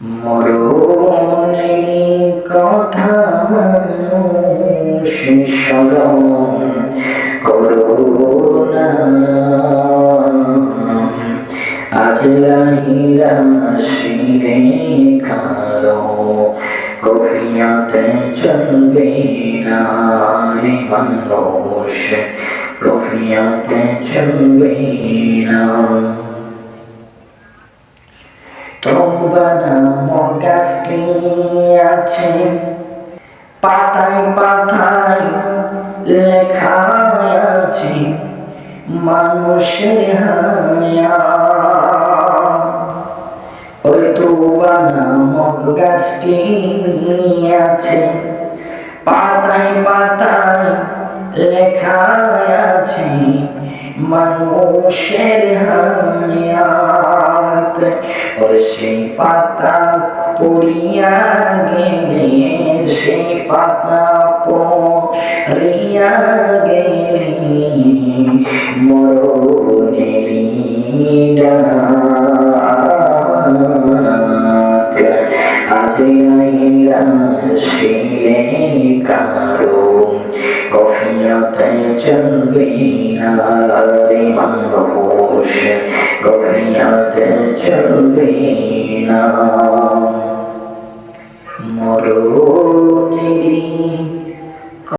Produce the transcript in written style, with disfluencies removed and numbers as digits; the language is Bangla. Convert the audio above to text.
মরণের কথা মানুষ স্মরণ করো না, আজ লাহিরা শিরে কারো কফিয়াতে চলবে না রে মানুষ, কফিয়াতে চলবে না। তওবা নামক গাছটি আছে, পাতায় পাতায় লেখা আছে মানুষের হায়াত। ওই তওবা নামক গাছটি আছে, পাতায় পাতায় লেখা আছে মানুষের হায়াত। ওর সেই পাতা পড়িয়া গেলে, সেই পাতা পড়িয়া গেলে মরণেরই ডাক, আজ আইলা শিরে কারো কফিয়াতে চলবে না রে মানুষ, কফিয়াতে চলবে না। মরণেরই